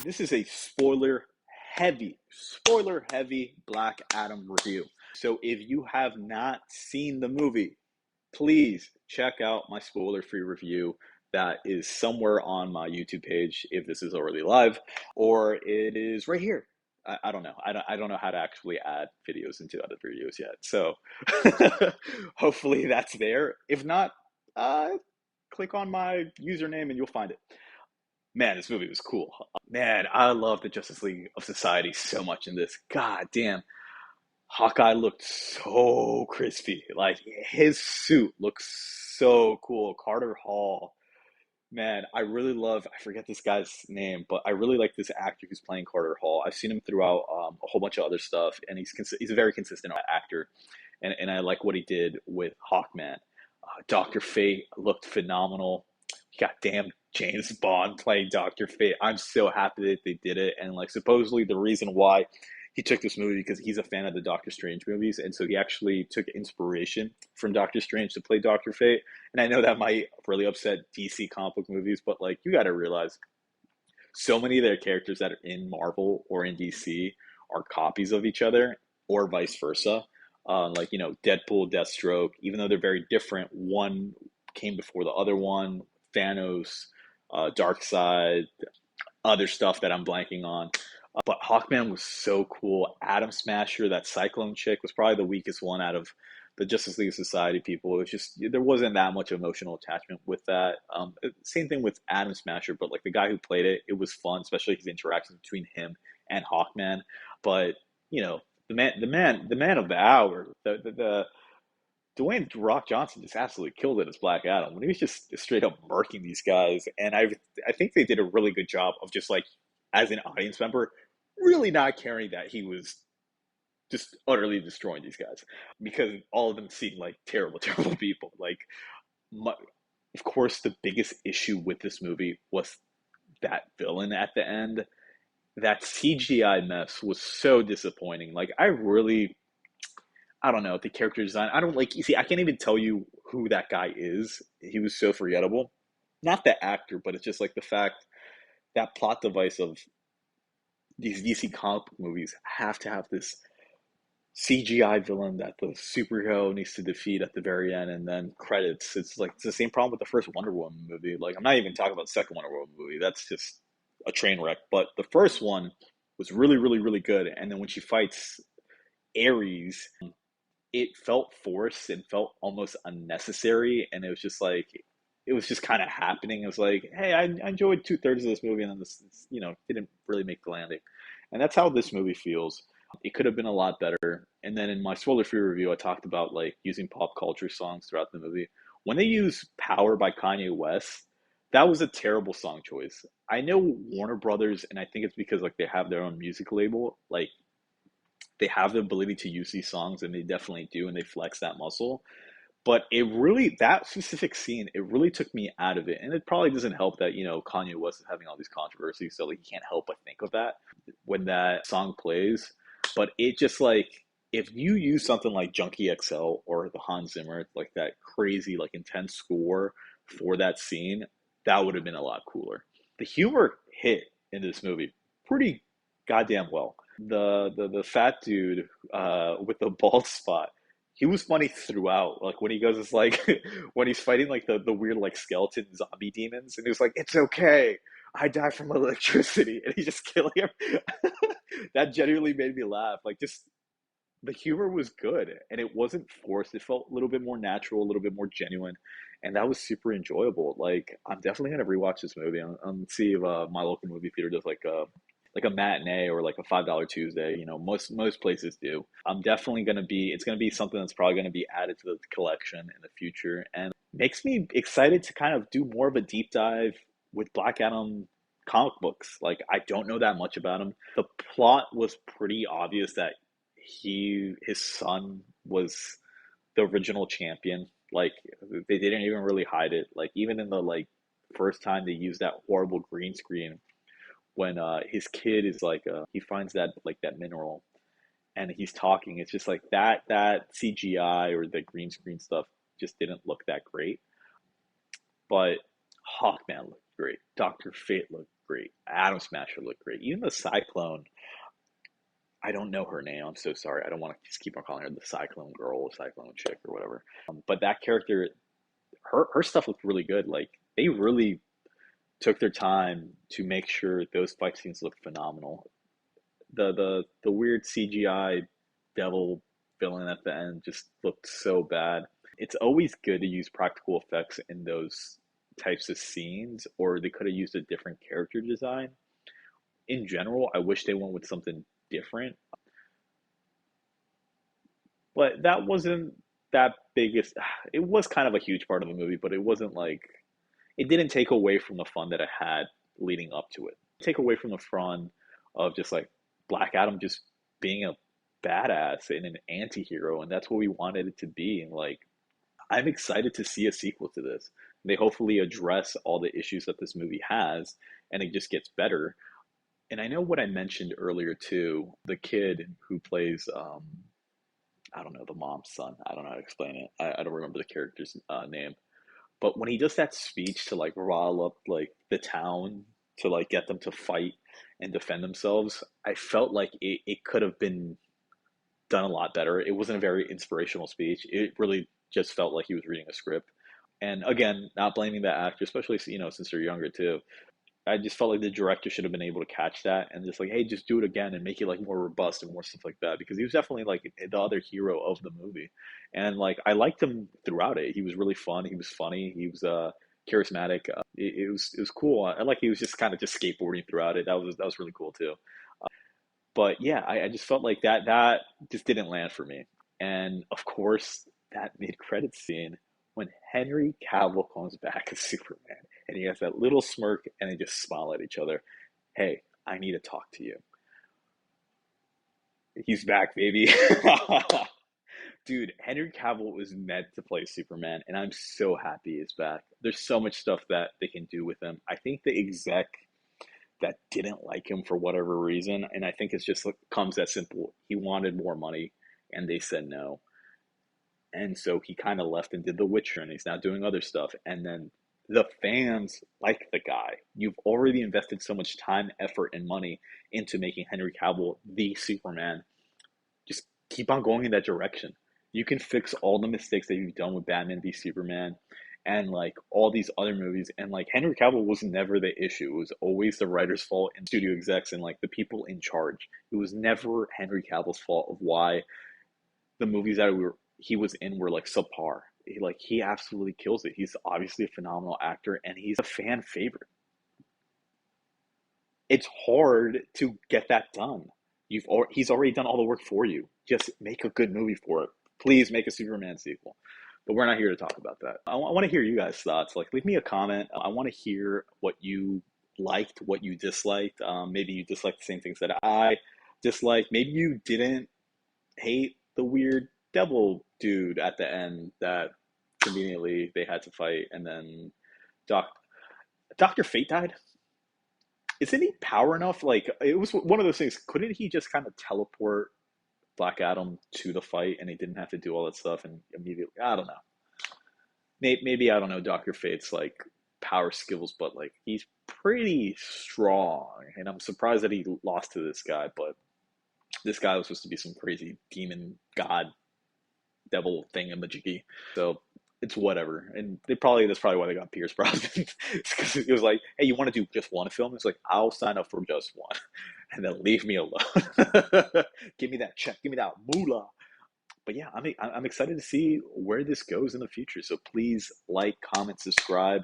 This is a spoiler heavy Black Adam review. So if you have not seen the movie, please check out my spoiler free review that is somewhere on my YouTube page if this is already live, or it is right here. I don't know. I don't know how to actually add videos into other videos yet. So hopefully that's there. If not, uh, click on my username and you'll find it. Man, this movie was cool. Man, I love the Justice League of Society so much in this. God damn. Hawkeye looked so crispy. Like his suit looks so cool. Carter Hall. Man, I really love, I forget this guy's name, but I really like this actor who's playing Carter Hall. I've seen him throughout a whole bunch of other stuff, and he's a very consistent actor, and I like what he did with Hawkman. Dr. Fate looked phenomenal. Goddamn James Bond playing Dr. Fate. I'm so happy that they did it. And like supposedly the reason why he took this movie because he's a fan of the Doctor Strange movies, and so he actually took inspiration from Doctor Strange to play Doctor Fate. And I know that might really upset DC comic book movies, but like you got to realize so many of their characters that are in Marvel or in DC are copies of each other, or vice versa. Like Deadpool, Deathstroke, even though they're very different, one came before the other one. Thanos, Darkseid, other stuff that I'm blanking on. But Hawkman was so cool. Atom Smasher, that Cyclone chick, was probably the weakest one out of the Justice League Society people. It was just there wasn't that much emotional attachment with that. Same thing with Atom Smasher, but like the guy who played it, it was fun, especially his interactions between him and Hawkman. But the man of the hour, the Dwayne Rock Johnson just absolutely killed it as Black Adam when he was just straight up murking these guys, and I think they did a really good job of just like as an audience member, really not caring that he was just utterly destroying these guys because all of them seemed like terrible, terrible people. Like, my, of course, the biggest issue with this movie was that villain at the end. That CGI mess was so disappointing. Like, I don't know, the character design. I don't like, you see, I can't even tell you who that guy is. He was so forgettable. Not the actor, but it's just like the fact that plot device of these DC comic book movies have to have this CGI villain that the superhero needs to defeat at the very end and then credits. It's like it's the same problem with the first Wonder Woman movie. Like I'm not even talking about the second Wonder Woman movie. That's just a train wreck. But the first one was really, really, really good. And then when she fights Ares, it felt forced and felt almost unnecessary. And it was just like it was just kind of happening. It was like, hey, I enjoyed 2/3 of this movie, and then this didn't really make the landing. And that's how this movie feels. It could have been a lot better. And then in my spoiler-free review, I talked about like using pop culture songs throughout the movie. When they use "Power" by Kanye West, that was a terrible song choice. I know Warner Brothers, and I think it's because like they have their own music label. Like they have the ability to use these songs, and they definitely do, and they flex that muscle. But it really, that specific scene, it really took me out of it. And it probably doesn't help that, Kanye West is having all these controversies. So, like, you can't help but think of that when that song plays. But it just like, if you use something like Junkie XL or the Hans Zimmer, like that crazy, like intense score for that scene, that would have been a lot cooler. The humor hit in this movie pretty goddamn well. The fat dude with the bald spot, he was funny throughout. Like when he goes, it's like when he's fighting like the weird like skeleton zombie demons, and he was like, "It's okay, I die from electricity," and he's just killing him. That genuinely made me laugh. Like just the humor was good, and it wasn't forced. It felt a little bit more natural, a little bit more genuine, and that was super enjoyable. Like I'm definitely gonna rewatch this movie and see if my local movie theater does like a matinee or like a $5 Tuesday. Most places do. I'm definitely gonna be. It's gonna be something that's probably gonna be added to the collection in the future, and makes me excited to kind of do more of a deep dive with Black Adam comic books. Like I don't know that much about him. The plot was pretty obvious that his son was the original champion. Like they didn't even really hide it. Like even in the like first time they used that horrible green screen when his kid is like he finds that like that mineral and he's talking, it's just like that CGI or the green screen stuff just didn't look that great. But Hawkman looked great. Dr. Fate looked great. Atom Smasher looked great. Even the Cyclone, I don't know her name. I'm so sorry. I don't want to just keep on calling her the Cyclone Girl or Cyclone Chick or whatever. But that character, her stuff looked really good. Like they really took their time to make sure those fight scenes looked phenomenal. The weird CGI devil villain at the end just looked so bad. It's always good to use practical effects in those types of scenes, or they could have used a different character design. In general, I wish they went with something different, but that wasn't that biggest. It was kind of a huge part of the movie, but it wasn't like it didn't take away from the fun that I had leading up to it. Take away from the fun of just like Black Adam just being a badass and an anti-hero, and that's what we wanted it to be. And like I'm excited to see a sequel to this. They hopefully address all the issues that this movie has and it just gets better. And I know what I mentioned earlier too, the kid who plays I don't know, the mom's son. I don't know how to explain it. I don't remember the character's name. But when he does that speech to like rile up like the town to like get them to fight and defend themselves, I felt like it could have been done a lot better. It wasn't a very inspirational speech. It really just felt like he was reading a script. And again, not blaming that actor, especially since they're younger too. I just felt like the director should have been able to catch that and just like, hey, just do it again and make it like more robust and more stuff like that because he was definitely like the other hero of the movie, and like I liked him throughout it. He was really fun. He was funny. He was charismatic. It was cool. I like he was just kind of just skateboarding throughout it. That was really cool too. But yeah, I just felt like that just didn't land for me. And of course, that mid credit scene when Henry Cavill comes back as Superman and he has that little smirk and they just smile at each other. Hey, I need to talk to you. He's back, baby. Dude, Henry Cavill was meant to play Superman, and I'm so happy he's back. There's so much stuff that they can do with him. I think the exec that didn't like him for whatever reason, and I think it's just like, comes that simple. He wanted more money, and they said no. And so he kind of left and did The Witcher, and he's now doing other stuff. And then the fans like the guy. You've already invested so much time, effort, and money into making Henry Cavill the Superman. Just keep on going in that direction. You can fix all the mistakes that you've done with Batman v Superman and like all these other movies. And like Henry Cavill was never the issue. It was always the writer's fault and studio execs and like the people in charge. It was never Henry Cavill's fault of why the movies that he was in were like subpar. He absolutely kills it. He's obviously a phenomenal actor and he's a fan favorite. It's hard to get that done. He's already done all the work for you. Just make a good movie for it. Please make a Superman sequel. But we're not here to talk about that. I want to hear you guys' thoughts. Like, leave me a comment. I want to hear what you liked, what you disliked. Maybe you disliked the same things that I disliked. Maybe you didn't hate the weird devil dude at the end that conveniently they had to fight, and then Doc Dr. Fate died. Isn't he power enough? Like it was one of those things. Couldn't he just kind of teleport Black Adam to the fight, and he didn't have to do all that stuff and immediately? I don't know. Maybe I don't know Dr. Fate's like power skills, but like he's pretty strong, and I'm surprised that he lost to this guy. But this guy was supposed to be some crazy demon god devil thing in the jiggy. So it's whatever. And that's probably why they got Pierce Brosnan. It's because it was like, hey, you want to do just one film? It's like, I'll sign up for just one. And then leave me alone. Give me that check. Give me that moolah. But yeah, I'm excited to see where this goes in the future. So please like, comment, subscribe.